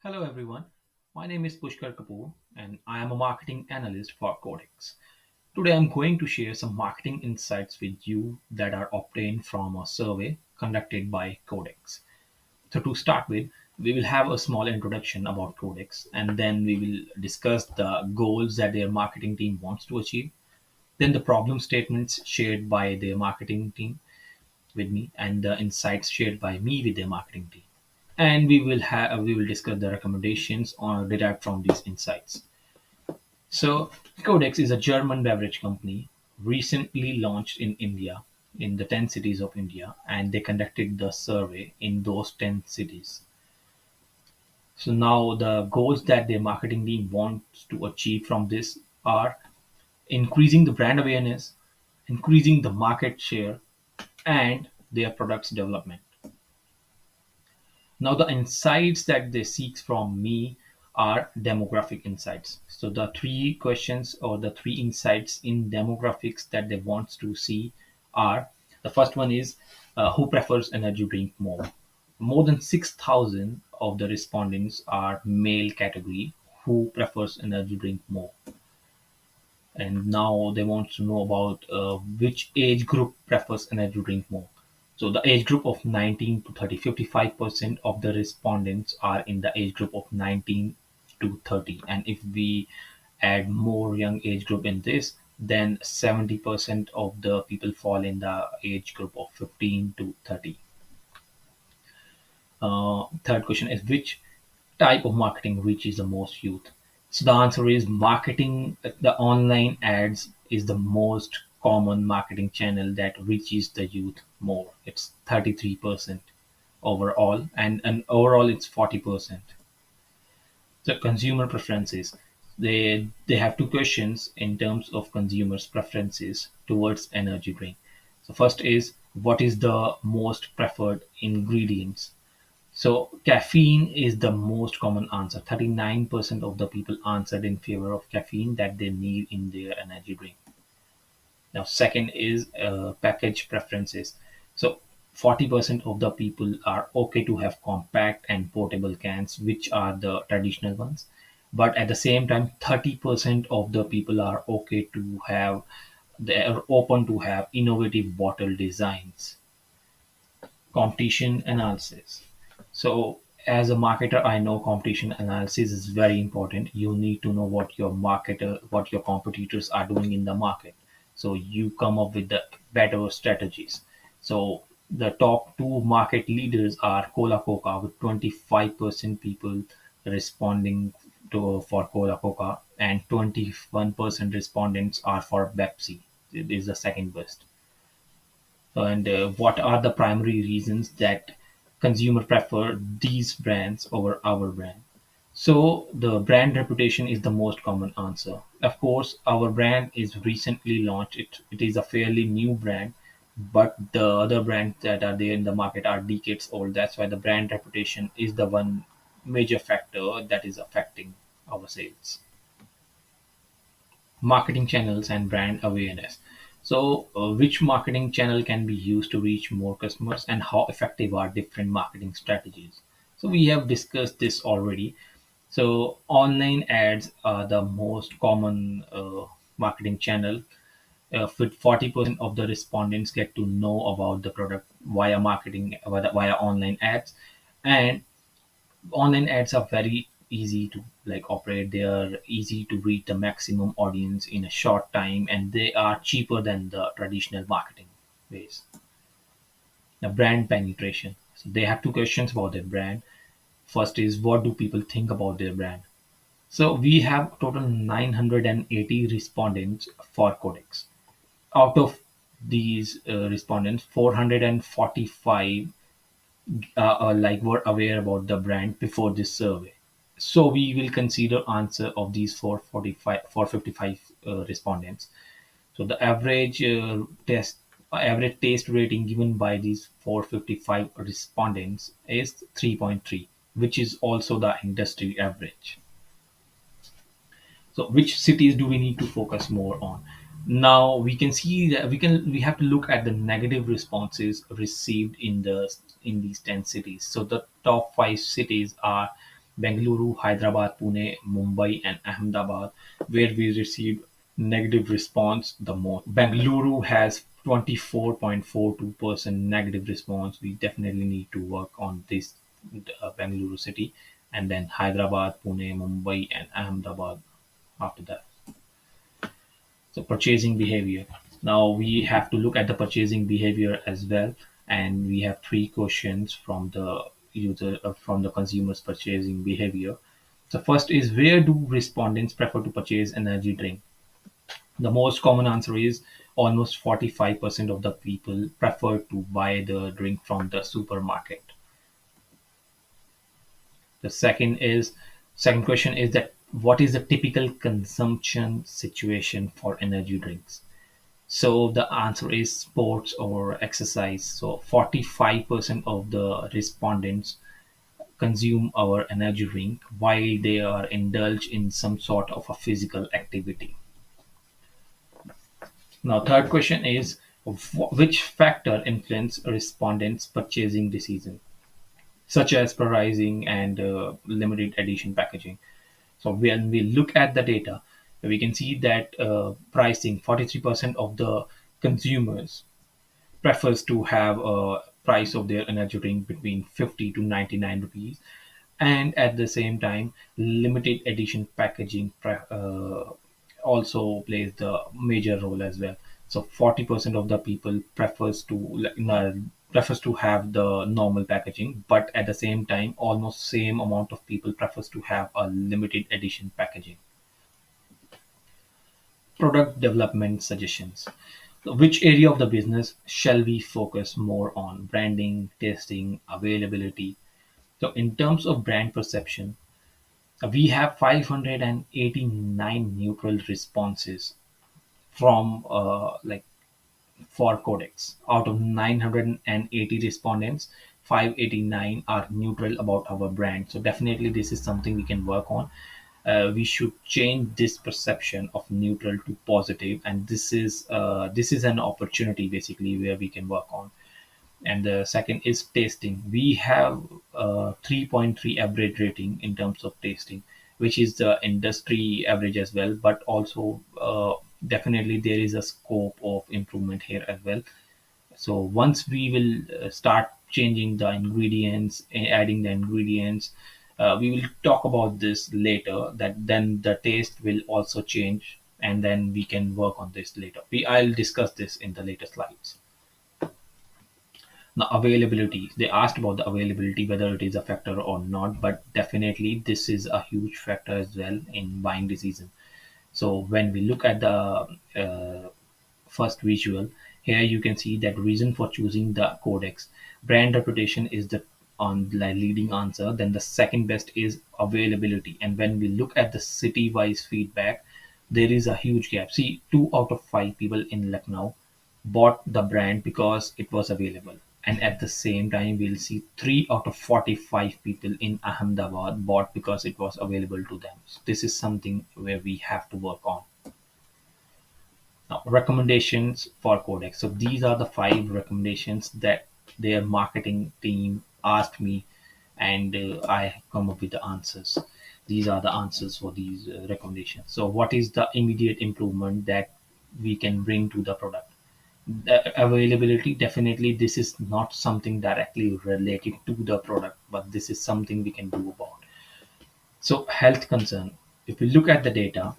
Hello everyone, my name is Pushkar Kapoor and I am a marketing analyst for CodeX. Today I'm going to share some marketing insights with you that are obtained from a survey conducted by CodeX. So to start with, we will have a small introduction about CodeX and then we will discuss the goals that their marketing team wants to achieve, then the problem statements shared by their marketing team with me and the insights shared by me with their marketing team, and we will discuss the recommendations on derived from these insights. So Codex is a German beverage company recently launched in India, in the 10 cities of India, and they conducted the survey in those 10 cities. So now the goals that their marketing team wants to achieve from this are increasing the brand awareness, increasing the market share, and their products development. Now, the insights that they seek from me are demographic insights. So, the three questions or the three insights in demographics that they want to see are: the first one is who prefers energy drink more? More than 6,000 of the respondents are male category who prefers energy drink more. And now they want to know about which age group prefers energy drink more. So the age group of 19 to 30, 55% of the respondents are in the age group of 19 to 30. And if we add more young age group in this, then 70% of the people fall in the age group of 15 to 30. Third question is which type of marketing reaches the most youth? So the answer is marketing. The online ads is the most common marketing channel that reaches the youth more. It's 33% overall, and overall it's 40%. So consumer preferences. They have two questions in terms of consumers' preferences towards energy drink. So first is what is the most preferred ingredients? So caffeine is the most common answer. 39% of the people answered in favor of caffeine that they need in their energy drink. Now, second is package preferences. So 40% of the people are okay to have compact and portable cans, which are the traditional ones. But at the same time, 30% of the people are okay to have, they are open to have innovative bottle designs. Competition analysis. So as a marketer, I know competition analysis is very important. You need to know what your competitors are doing in the market. So you come up with the better strategies. So the top two market leaders are Cola Coca with 25% people responding to for Cola Coca and 21% respondents are for Pepsi. It is the second best. And what are the primary reasons that consumer prefer these brands over our brand? So the brand reputation is the most common answer. Of course, our brand is recently launched. It is a fairly new brand, but the other brands that are there in the market are decades old. That's why the brand reputation is the one major factor that is affecting our sales. Marketing channels and brand awareness. So, which marketing channel can be used to reach more customers, and how effective are different marketing strategies? So, we have discussed this already. So, online ads are the most common marketing channel. With 40% of the respondents get to know about the product via via online ads, and online ads are very easy to like operate. They are easy to reach the maximum audience in a short time, and they are cheaper than the traditional marketing ways. Now, brand penetration. So they have two questions about their brand. First is what do people think about their brand? So we have total 980 respondents for Codex. Out of these respondents, 445 were aware about the brand before this survey. So we will consider answer of these 455 respondents. So the average taste rating given by these 455 respondents is 3.3, which is also the industry average. So which cities do we need to focus more on? Now we can see that we have to look at the negative responses received in these 10 cities. So the top five cities are Bengaluru, Hyderabad, Pune, Mumbai, and Ahmedabad, where we received negative response the most. Bengaluru has 24.42% negative response. We definitely need to work on this Bengaluru city, and then Hyderabad, Pune, Mumbai, and Ahmedabad after that. So purchasing behavior. Now we have to look at the purchasing behavior as well, and we have three questions from the from the consumer's purchasing behavior. So first is, where do respondents prefer to purchase energy drink? The most common answer is almost 45% of the people prefer to buy the drink from the supermarket. The second question is that what is the typical consumption situation for energy drinks? So the answer is sports or exercise. So 45% of the respondents consume our energy drink while they are indulged in some sort of a physical activity. Now, third question is, which factor influence respondents' purchasing decision, such as pricing and limited edition packaging? So when we look at the data, we can see that pricing, 43% of the consumers prefers to have a price of their energy drink between 50 to 99 rupees, and at the same time limited edition packaging also plays the major role as well. So 40% of the people prefers to have the normal packaging, but at the same time almost same amount of people prefers to have a limited edition packaging. Product development suggestions. So which area of the business shall we focus more on? Branding, testing, availability. So in terms of brand perception, we have 589 neutral responses from for CodeX. Out of 980 respondents, 589 are neutral about our brand. So definitely this is something we can work on. We should change this perception of neutral to positive, and this is an opportunity basically where we can work on. And the second is tasting. We have 3.3 average rating in terms of tasting, which is the industry average as well, but also definitely there is a scope of improvement here as well. So once we will start changing the ingredients, adding the ingredients, we will talk about this later, that then the taste will also change, and then we can work on this later. I'll discuss this in the later slides. Now, availability. They asked about the availability, whether it is a factor or not, but definitely this is a huge factor as well in buying decision. So when we look at the first visual, here you can see that reason for choosing the Codex. Brand reputation is the on the leading answer. Then the second best is availability. And when we look at the city-wise feedback, there is a huge gap. See, 2 out of 5 people in Lucknow bought the brand because it was available. And at the same time, we'll see 3 out of 45 people in Ahmedabad bought because it was available to them. So this is something where we have to work on. Now, recommendations for Codex. So these are the 5 recommendations that their marketing team asked me, and I come up with the answers. These are the answers for these recommendations. So, what is the immediate improvement that we can bring to the product? The availability, definitely, this is not something directly related to the product, but this is something we can do about. So, health concern. If we look at the data,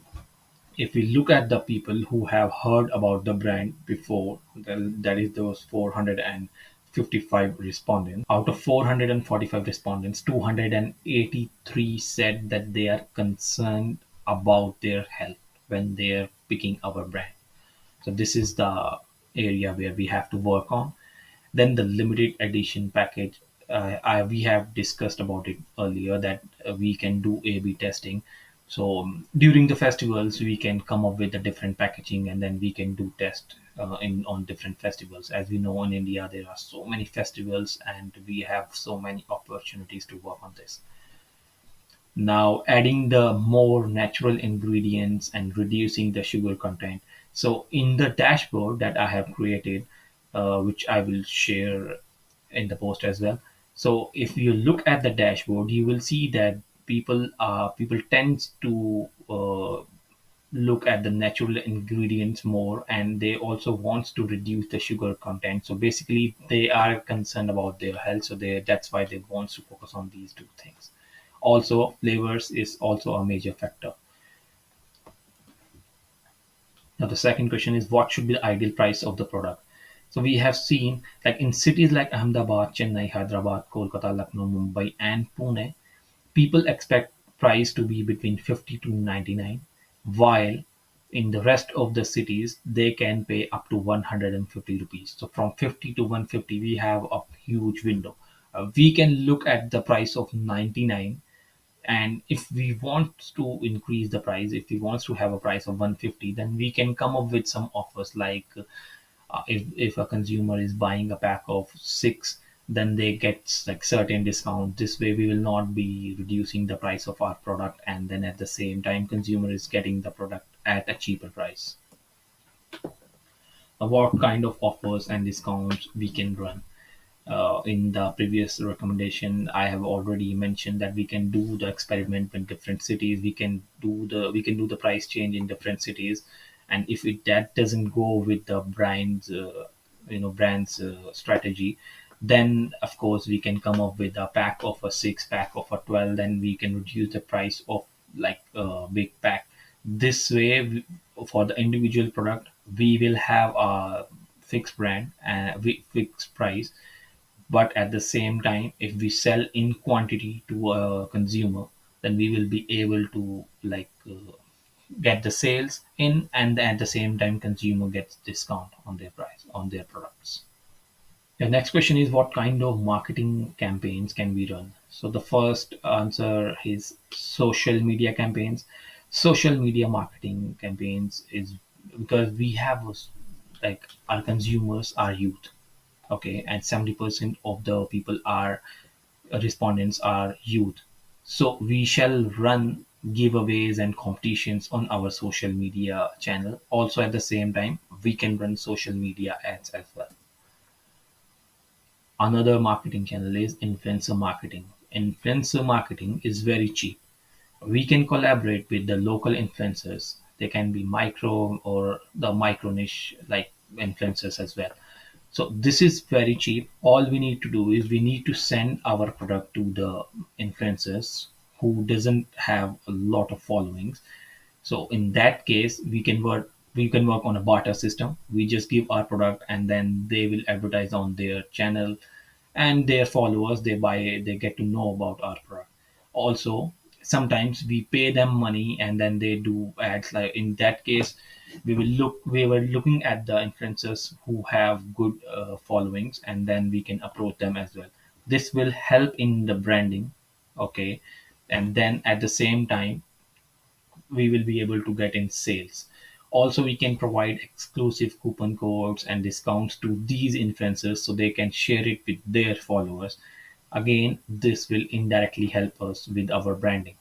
if we look at the people who have heard about the brand before, then that is those 455 respondents. Out of 445 respondents, 283 said that they are concerned about their health when they are picking our brand. So this is the area where we have to work on. Then the limited edition package, we have discussed about it earlier, that we can do A/B testing. So during the festivals, we can come up with a different packaging, and then we can do test in on different festivals. As we know, in India, there are so many festivals, and we have so many opportunities to work on this. Now, adding the more natural ingredients and reducing the sugar content. So, in the dashboard that I have created, which I will share in the post as well. So, if you look at the dashboard, you will see that people tends to look at the natural ingredients more, and they also wants to reduce the sugar content. So basically they are concerned about their health, so that's why they want to focus on these two things. Also flavors is also a major factor. Now the second question is, what should be the ideal price of the product? So we have seen, like in cities like Ahmedabad, Chennai, Hyderabad, Kolkata, Lucknow, Mumbai and Pune, people expect price to be between 50 to 99, while in the rest of the cities they can pay up to 150 rupees. So from 50 to 150 we have a huge window. We can look at the price of 99, and if we want to increase the price, if we want to have a price of 150, then we can come up with some offers like if a consumer is buying a pack of six, then they get like certain discount. This way we will not be reducing the price of our product, and then at the same time consumer is getting the product at a cheaper price. What kind of offers and discounts we can run? In the previous recommendation I have already mentioned that we can do the experiment with different cities. We can do the price change in different cities, and if that doesn't go with the brand's strategy, then of course we can come up with a pack of a 6, pack of a 12, then we can reduce the price of like a big pack. This way for the individual product we will have a fixed brand and fixed price, but at the same time if we sell in quantity to a consumer, then we will be able to get the sales in, and at the same time consumer gets discount on their price on their products. The next question is, what kind of marketing campaigns can we run? So the first answer is social media campaigns. Social media marketing campaigns is because we have like our consumers are youth, okay, and 70% of the people are respondents are youth. So we shall run giveaways and competitions on our social media channel. Also at the same time we can run social media ads as well. Another marketing channel is influencer marketing. Influencer marketing is very cheap. We can collaborate with the local influencers. They can be micro or the micro niche like influencers as well. So this is very cheap. All we need to do is we need to send our product to the influencers who doesn't have a lot of followings. So in that case, we can work on a barter system. We just give our product and then they will advertise on their channel, and their followers they get to know about our product. Also, sometimes we pay them money and then they do ads. Like in that case, we were looking at the influencers who have good followings, and then we can approach them as well. This will help in the branding, okay, and then at the same time we will be able to get in sales. Also, we can provide exclusive coupon codes and discounts to these influencers so they can share it with their followers. Again, this will indirectly help us with our branding.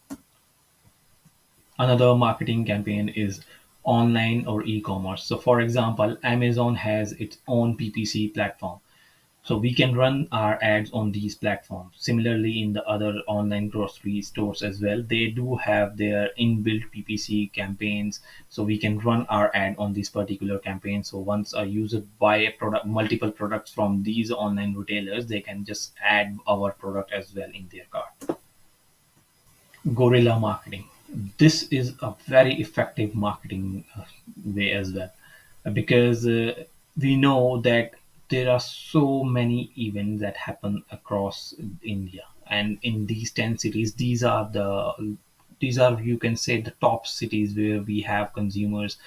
Another marketing campaign is online or e-commerce. So for example, Amazon has its own PPC platform. So we can run our ads on these platforms. Similarly, in the other online grocery stores as well, they do have their inbuilt PPC campaigns. So we can run our ad on this particular campaign. So once a user buy a product, multiple products from these online retailers, they can just add our product as well in their cart. Guerrilla marketing. This is a very effective marketing way as well, because we know that there are so many events that happen across India, and in these 10 cities, these are you can say the top cities where we have consumers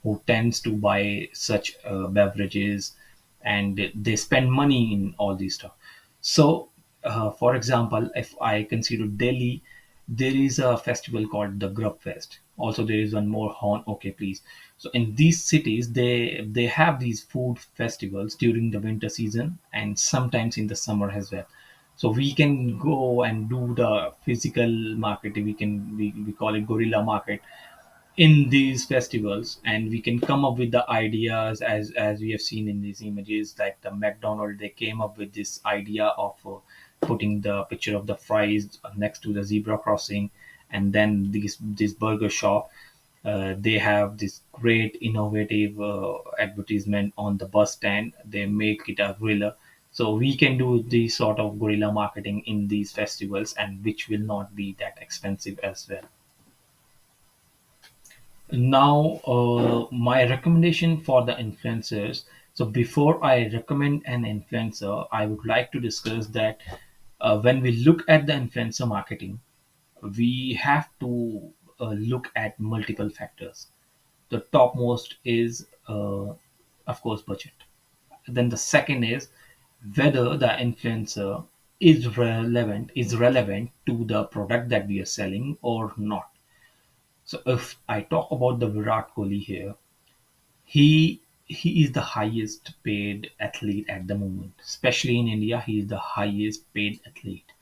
who tends to buy such beverages, and they spend money in all these stuff. So for example, if I consider Delhi, there is a festival called the Grub Fest. Also, there is one more Horn. Okay, please. So in these cities, they have these food festivals during the winter season and sometimes in the summer as well. So we can go and do the physical market. We call it guerrilla market in these festivals, and we can come up with the ideas as we have seen in these images, like the McDonald. They came up with this idea of putting the picture of the fries next to the zebra crossing, and then this burger shop, they have this great innovative advertisement on the bus stand. They make it a gorilla. So we can do this sort of guerrilla marketing in these festivals, and which will not be that expensive as well. Now, my recommendation for the influencers. So before I recommend an influencer, I would like to discuss that when we look at the influencer marketing, we have to look at multiple factors. The topmost is, of course, budget. Then the second is whether the influencer is relevant to the product that we are selling or not. So if I talk about the Virat Kohli here, he is the highest paid athlete at the moment. Especially in India, he is the highest paid athlete.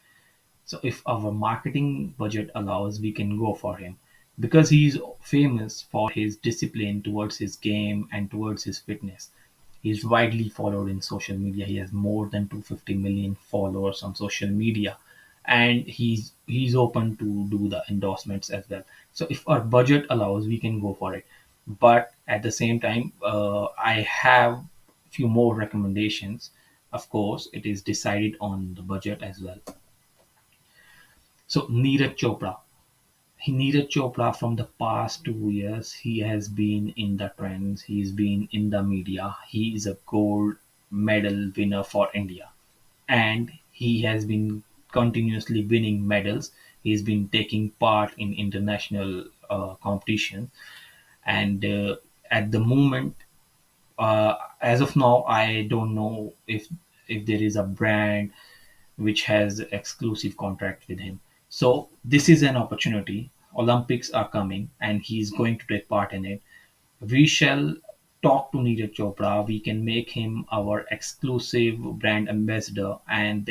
So if our marketing budget allows, we can go for him because he is famous for his discipline towards his game and towards his fitness. He's widely followed in social media. He has more than 250 million followers on social media, and he's open to do the endorsements as well. So if our budget allows, we can go for it. But at the same time, I have few more recommendations. Of course, it is decided on the budget as well. So Neeraj Chopra from the past 2 years, he has been in the trends. He's been in the media. He is a gold medal winner for India, and he has been continuously winning medals. He's been taking part in international competition, and at the moment, as of now, I don't know if there is a brand which has exclusive contract with him. So this is an opportunity. Olympics are coming, and he's going to take part in it. We shall talk to Neeraj Chopra. We can make him our exclusive brand ambassador, and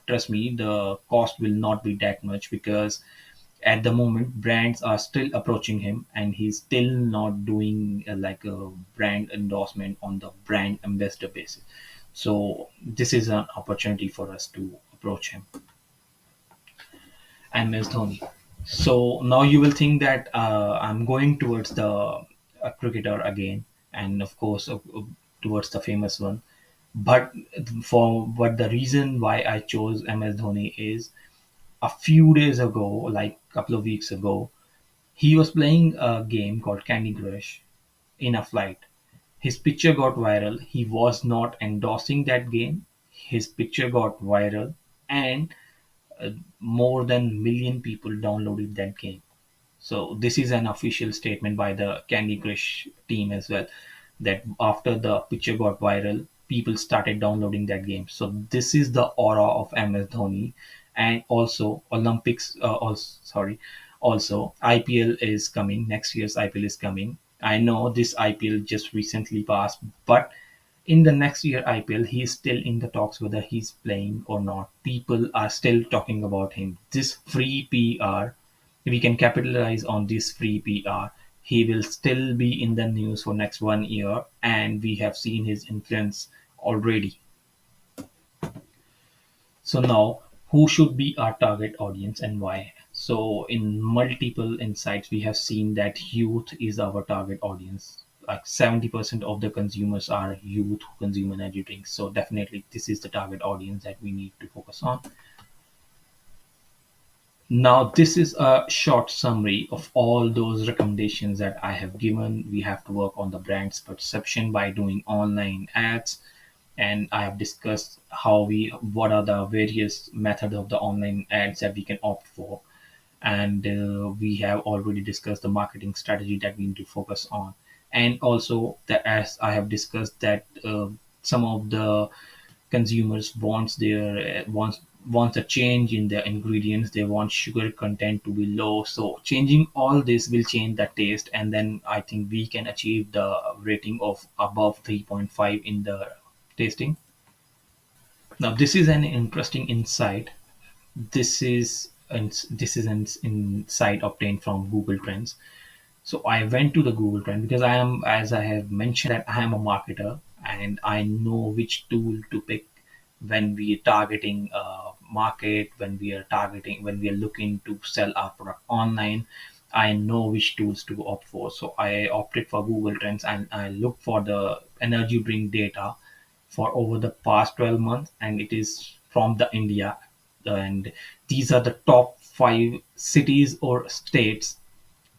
trust me, the cost will not be that much because at the moment brands are still approaching him, and he's still not doing like a brand endorsement on the brand ambassador basis. So this is an opportunity for us to approach him. And Ms. Dhoni. So now you will think that I'm going towards the cricketer again, and of course towards the famous one. But the reason why I chose MS Dhoni is a few days ago, like a couple of weeks ago, he was playing a game called Candy Crush in a flight. His picture got viral. He was not endorsing that game. His picture got viral, and more than million people downloaded that game. So this is an official statement by the Candy Crush team as well, that after the picture got viral, people started downloading that game. So this is the aura of MS Dhoni, and also Olympics. Also IPL is coming. Next year's IPL is coming. I know this IPL just recently passed, but in the next year IPL, he is still in the talks whether he's playing or not. People are still talking about him. This free PR, we can capitalize on this free PR. He will still be in the news for next 1 year, and we have seen his influence already. So now, who should be our target audience and why? So in multiple insights, we have seen that youth is our target audience. Like 70% of the consumers are youth who consume energy drinks. So definitely, this is the target audience that we need to focus on. Now, this is a short summary of all those recommendations that I have given. We have to work on the brand's perception by doing online ads, and I have discussed what are the various methods of the online ads that we can opt for, and we have already discussed the marketing strategy that we need to focus on, and also that as I have discussed that some of the consumers wants a change in the ingredients. They want sugar content to be low, so changing all this will change the taste, and then I think we can achieve the rating of above 3.5 in the tasting. Now this is an interesting insight. This is an insight obtained from Google Trends. So I went to the Google Trend because I am, as I have mentioned, that I am a marketer and I know which tool to pick when we are targeting market, when we are targeting, when we are looking to sell our product online, I know which tools to opt for. So I opted for Google Trends, and I look for the energy drink data for over the past 12 months, and it is from the India. And these are the top 5 cities or states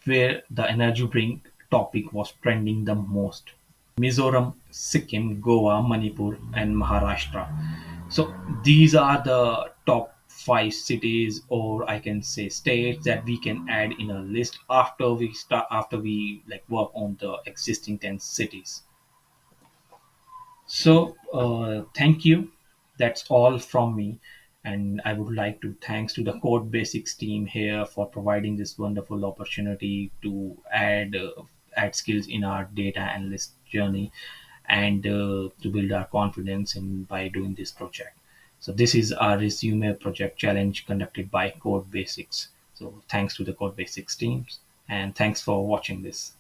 where the energy drink topic was trending the most: Mizoram, Sikkim, Goa, Manipur, and Maharashtra. So these are the top 5 cities, or I can say states, that we can add in a list after we like work on the existing 10 cities. So, thank you. That's all from me. And I would like to thanks to the Code Basics team here for providing this wonderful opportunity to add skills in our data analyst journey, and to build our confidence in by doing this project. So this is our resume project challenge conducted by Code Basics. So thanks to the Code Basics teams, and thanks for watching this.